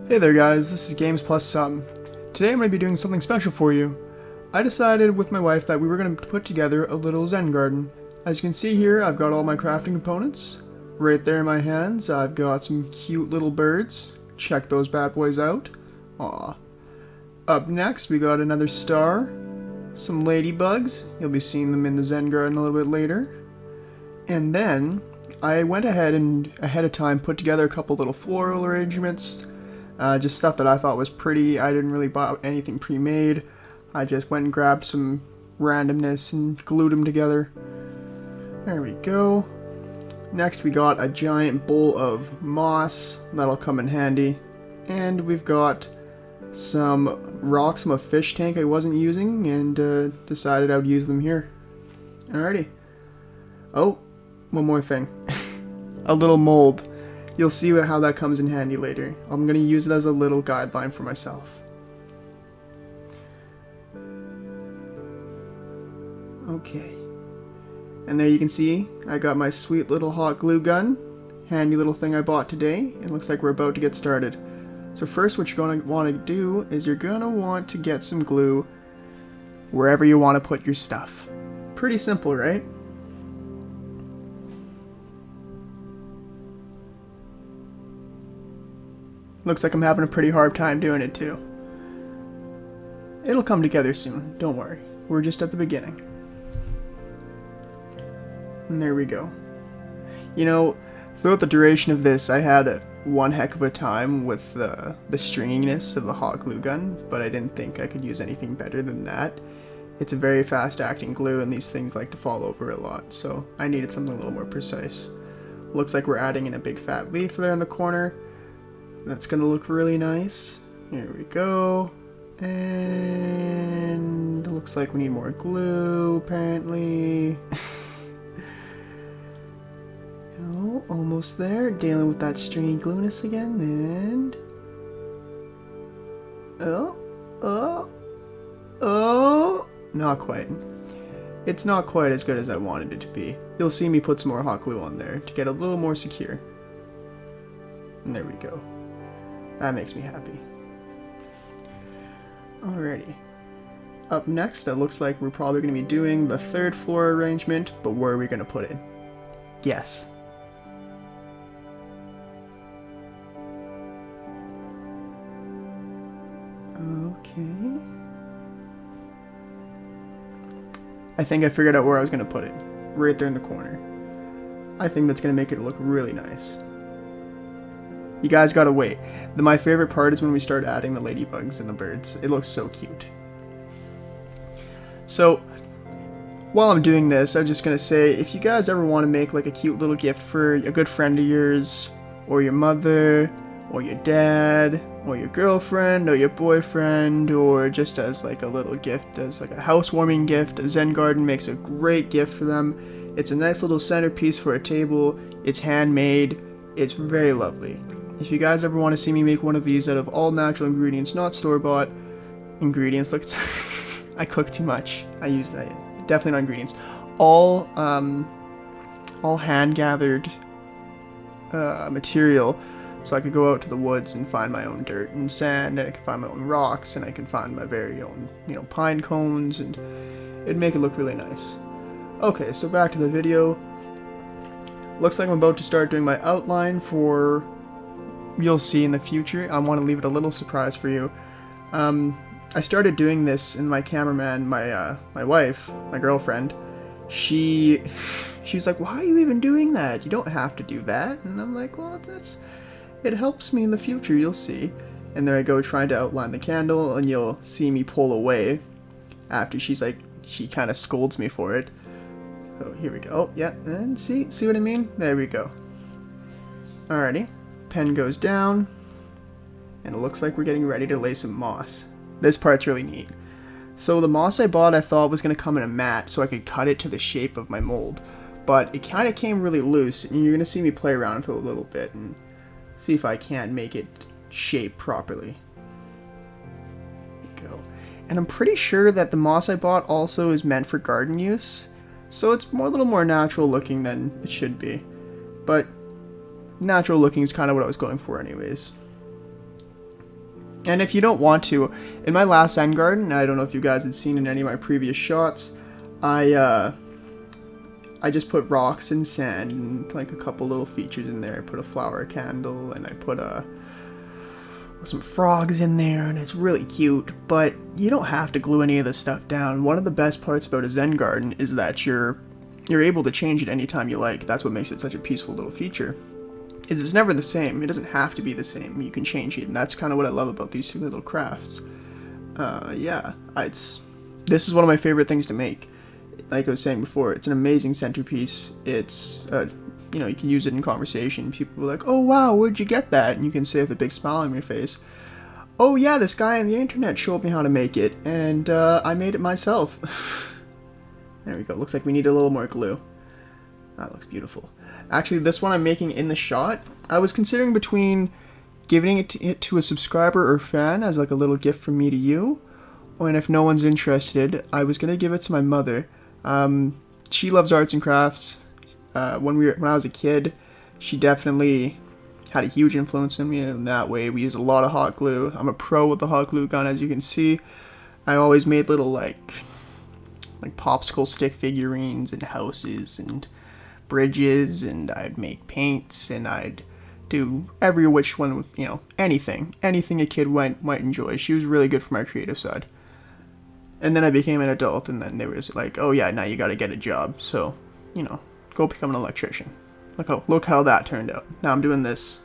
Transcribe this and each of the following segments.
Hey there guys, this is Games Plus Some. Today I'm going to be doing something special for you. I decided with my wife that we were going to put together a little Zen garden. As you can see here, I've got all my crafting components. Right there in my hands, I've got some cute little birds. Check those bad boys out. Aww. Up next, we got another star. Some ladybugs. You'll be seeing them in the Zen garden a little bit later. And then, I went ahead of time put together a couple little floral arrangements. Just stuff that I thought was pretty. I didn't really buy anything pre-made. I just went and grabbed some randomness and glued them together. There we go. Next we got a giant bowl of moss. That'll come in handy. And we've got some rocks from a fish tank I wasn't using and decided I would use them here. Alrighty. Oh, one more thing. A little mold. You'll see how that comes in handy later. I'm going to use it as a little guideline for myself. Okay. And there you can see, I got my sweet little hot glue gun. Handy little thing I bought today. It looks like we're about to get started. So first what you're going to want to do is you're going to want to get some glue wherever you want to put your stuff. Pretty simple, right? Looks like I'm having a pretty hard time doing it too. It'll come together soon, don't worry. We're just at the beginning. And there we go. You know, throughout the duration of this, I had one heck of a time with the stringiness of the hot glue gun, but I didn't think I could use anything better than that. It's a very fast acting glue and these things like to fall over a lot, so I needed something a little more precise. Looks like we're adding in a big fat leaf there in the corner. That's gonna look really nice. Here we go. And it looks like we need more glue, apparently. Oh, almost there. Dealing with that stringy glueness again, and... Oh! Not quite. It's not quite as good as I wanted it to be. You'll see me put some more hot glue on there to get a little more secure. And there we go. That makes me happy. Alrighty. Up next, it looks like we're probably going to be doing the third floor arrangement, but where are we going to put it? Guess. Okay. I think I figured out where I was going to put it. Right there in the corner. I think that's going to make it look really nice. You guys gotta wait. My favorite part is when we start adding the ladybugs and the birds. It looks so cute. So, while I'm doing this, I'm just gonna say, if you guys ever want to make like a cute little gift for a good friend of yours, or your mother, or your dad, or your girlfriend, or your boyfriend, or just as like a little gift, as like a housewarming gift, a Zen Garden makes a great gift for them. It's a nice little centerpiece for a table. It's handmade. It's very lovely. If you guys ever want to see me make one of these out of all natural ingredients, not store-bought ingredients, look, I cook too much. I use that. Definitely not ingredients. All hand-gathered material, so I could go out to the woods and find my own dirt and sand, and I could find my own rocks, and I could find my very own, pine cones, and it'd make it look really nice. Okay, so back to the video. Looks like I'm about to start doing my outline for... You'll see in the future. I want to leave it a little surprise for you. I started doing this, and my cameraman, my wife, my girlfriend, she's like, why are you even doing that? You don't have to do that. And I'm like, well, it helps me in the future, you'll see. And there I go trying to outline the candle, and you'll see me pull away after she kind of scolds me for it. So here we go. Oh, yeah, and see what I mean? There we go. Alrighty. Pen goes down, and it looks like we're getting ready to lay some moss. This part's really neat. So the moss I bought I thought was going to come in a mat so I could cut it to the shape of my mold, but it kind of came really loose, and you're going to see me play around with it a little bit and see if I can make it shape properly. There we go. And I'm pretty sure that the moss I bought also is meant for garden use. So it's a little more natural looking than it should be. But natural looking is kind of what I was going for anyways. And if you don't want to, in my last Zen Garden, I don't know if you guys had seen in any of my previous shots, I just put rocks and sand and like a couple little features in there. I put a flower candle and I put some frogs in there, and it's really cute. But you don't have to glue any of this stuff down. One of the best parts about a Zen Garden is that you're able to change it anytime you like. That's what makes it such a peaceful little feature. It's never the same. It doesn't have to be the same. You can change it, and that's kind of what I love about these little crafts. Yeah, this is one of my favorite things to make. Like I was saying before, it's an amazing centerpiece. It's, you know, you can use it in conversation. People are like, oh wow, where'd you get that? And you can say with a big smile on your face, oh yeah, this guy on the internet showed me how to make it, and I made it myself. There we go. Looks like we need a little more glue. That looks beautiful. Actually, this one I'm making in the shot, I was considering between giving it to a subscriber or fan as like a little gift from me to you, and if no one's interested, I was going to give it to my mother. She loves arts and crafts. When I was a kid, she definitely had a huge influence on me in that way. We used a lot of hot glue. I'm a pro with the hot glue gun, as you can see. I always made little like popsicle stick figurines and houses and bridges, and I'd make paints, and I'd do every which one, you know, anything a kid might enjoy. She was really good for my creative side. And then I became an adult, and then they was like, oh yeah, now you gotta get a job, so, you know, go become an electrician. Look how that turned out. Now I'm doing this.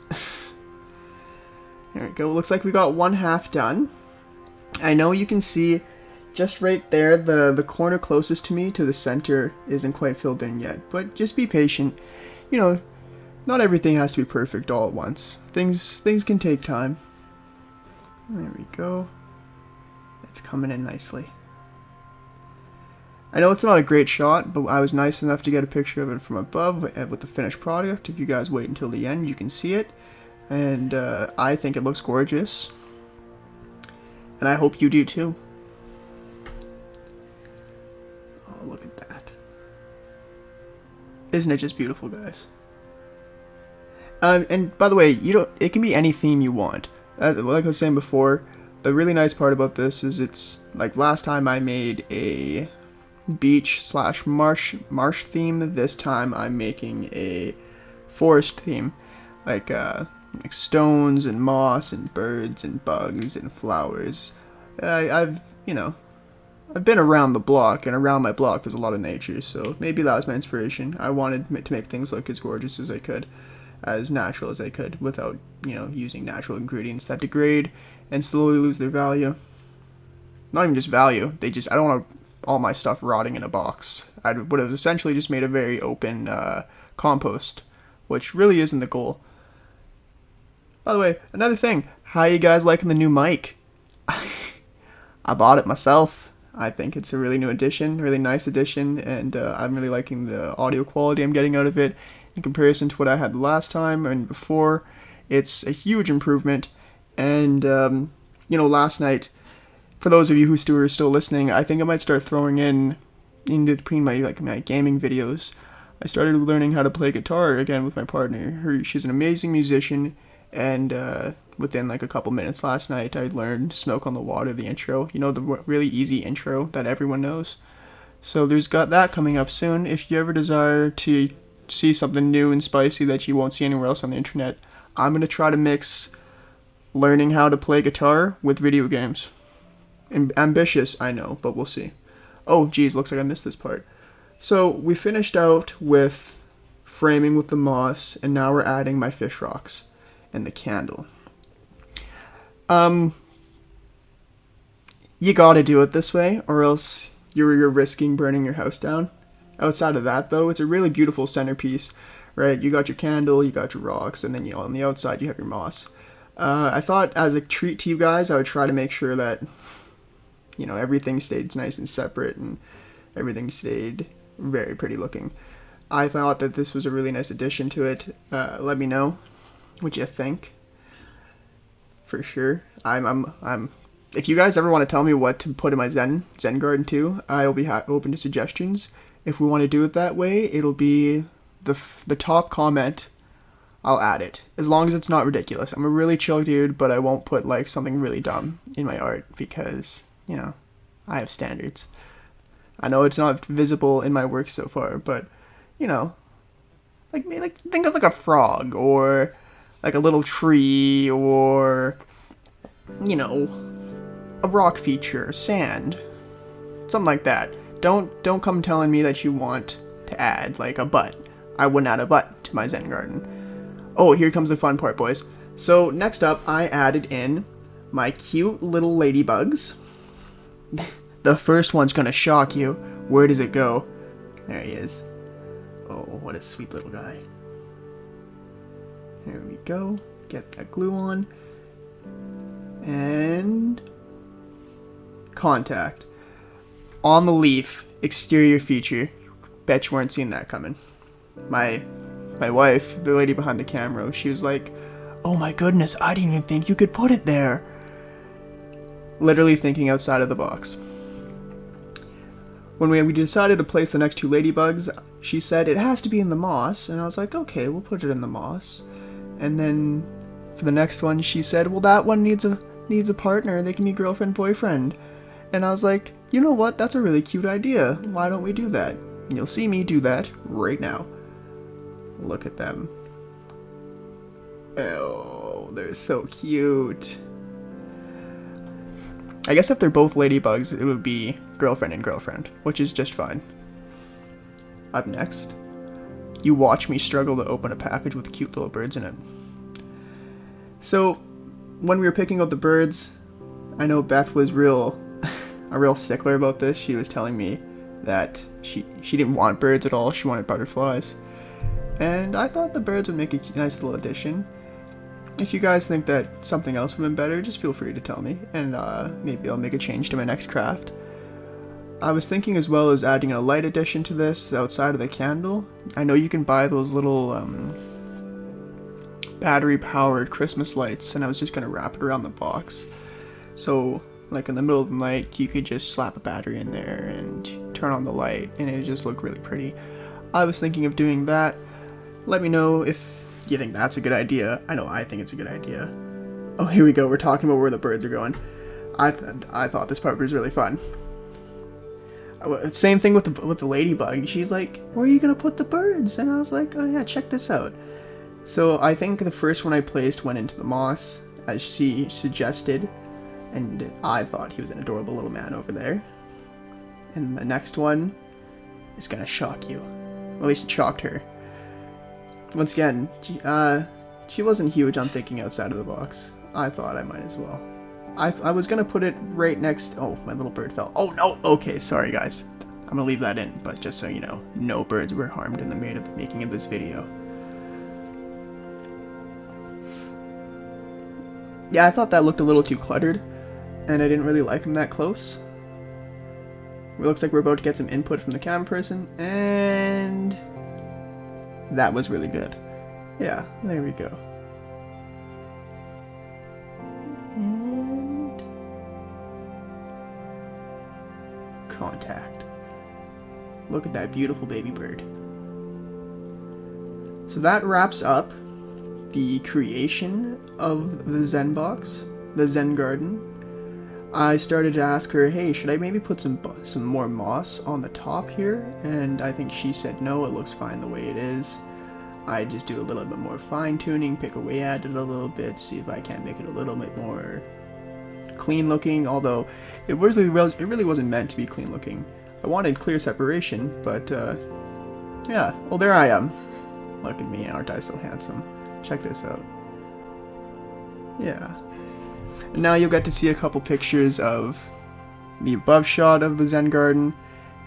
There we go. Looks like we got one half done. I know you can see just right there, the corner closest to me to the center isn't quite filled in yet, but just be patient. You know, not everything has to be perfect all at once. Things can take time. There we go. It's coming in nicely. I know it's not a great shot, but I was nice enough to get a picture of it from above with the finished product. If you guys wait until the end, you can see it. And I think it looks gorgeous. And I hope you do too. Oh, look at that. Isn't it just beautiful, guys? And by the way, it can be any theme you want. Like I was saying before, the really nice part about this is it's like last time I made a beach/marsh theme. This time I'm making a forest theme, like stones and moss and birds and bugs and flowers. I've been around the block, and around my block there's a lot of nature, so maybe that was my inspiration. I wanted to make things look as gorgeous as I could, as natural as I could, without, you know, using natural ingredients that degrade and slowly lose their value. Not even just value, I don't want all my stuff rotting in a box. I would have essentially just made a very open compost, which really isn't the goal. By the way, another thing, how you guys liking the new mic? I bought it myself. I think it's a really new addition, really nice addition, and I'm really liking the audio quality I'm getting out of it in comparison to what I had the last time and before. It's a huge improvement, and you know, last night, for those of you who are still listening, I think I might start throwing in between my gaming videos. I started learning how to play guitar again with my partner. She's an amazing musician, and within like a couple minutes last night, I learned "Smoke on the Water," the intro. You know, the really easy intro that everyone knows. So there's got that coming up soon. If you ever desire to see something new and spicy that you won't see anywhere else on the internet, I'm gonna try to mix learning how to play guitar with video games. Ambitious, I know, but we'll see. Oh, geez, looks like I missed this part. So we finished out with framing with the moss, and now we're adding my fish rocks and the candle. You gotta do it this way, or else you're risking burning your house down. Outside of that, though, it's a really beautiful centerpiece, right? You got your candle, you got your rocks, and then on the outside you have your moss. I thought as a treat to you guys, I would try to make sure that, you know, everything stayed nice and separate and everything stayed very pretty looking. I thought that this was a really nice addition to it. Let me know what you think. For sure. If you guys ever want to tell me what to put in my Zen Garden too, I'll be open to suggestions. if we want to do it that way, it'll be the top comment. I'll add it, as long as it's not ridiculous. I'm a really chill dude, but I won't put like something really dumb in my art because, you know, I have standards. I know it's not visible in my work so far, but, you know, like think of like a frog or like a little tree or, you know, a rock feature, sand, something like that. Don't come telling me that you want to add like a butt. I wouldn't add a butt to my Zen garden. Oh, here comes the fun part, boys. So next up, I added in my cute little ladybugs. The first one's gonna shock you. Where does it go? There he is. Oh, what a sweet little guy. Here we go. Get that glue on. And contact. On the leaf, exterior feature. Bet you weren't seeing that coming. My wife, the lady behind the camera, she was like, "Oh my goodness, I didn't even think you could put it there." Literally thinking outside of the box. When we decided to place the next two ladybugs, she said it has to be in the moss, and I was like, okay, we'll put it in the moss. And then for the next one, she said, well, that one needs a partner. They can be girlfriend, boyfriend. And I was like, you know what? That's a really cute idea. Why don't we do that? And you'll see me do that right now. Look at them. Oh, they're so cute. I guess if they're both ladybugs, it would be girlfriend and girlfriend, which is just fine. Up next, you watch me struggle to open a package with cute little birds in it. So, when we were picking out the birds, I know Beth was a real stickler about this. She was telling me that she didn't want birds at all, she wanted butterflies. And I thought the birds would make a nice little addition. If you guys think that something else would have been better, just feel free to tell me, and maybe I'll make a change to my next craft. I was thinking as well as adding a light addition to this outside of the candle. I know you can buy those little battery-powered Christmas lights, and I was just going to wrap it around the box. So, like in the middle of the night, you could just slap a battery in there and turn on the light, and it just looked really pretty. I was thinking of doing that. Let me know if you think that's a good idea. I know I think it's a good idea. Oh, here we go. We're talking about where the birds are going. I thought this part was really fun. Same thing with the ladybug. She's like, "Where are you gonna put the birds?" And I was like, "Oh yeah, check this out." So I think the first one I placed went into the moss, as she suggested, and I thought he was an adorable little man over there. And the next one is gonna shock you. At least it shocked her. Once again, she wasn't huge on thinking outside of the box. I thought I might as well. I was gonna put it right next. Oh, my little bird fell. Oh no! Okay, sorry guys. I'm gonna leave that in, but just so you know, no birds were harmed in the making of this video. Yeah, I thought that looked a little too cluttered, and I didn't really like him that close. It looks like we're about to get some input from the camera person, and that was really good. Yeah, there we go. And contact. Look at that beautiful baby bird. So that wraps up the creation of the Zen box, the Zen Garden. I started to ask her, hey, should I maybe put some more moss on the top here? And I think she said no, it looks fine the way it is. I just do a little bit more fine tuning, pick away at it a little bit, see if I can't make it a little bit more clean looking, although it really wasn't meant to be clean looking. I wanted clear separation, but yeah, well there I am. Look at me, aren't I so handsome? Check this out. Yeah. And now you'll get to see a couple pictures of the above shot of the Zen Garden,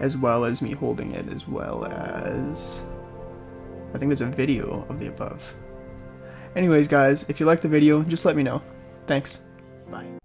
as well as me holding it, as well as I think there's a video of the above. Anyways guys, if you like the video, just let me know. Thanks. Bye.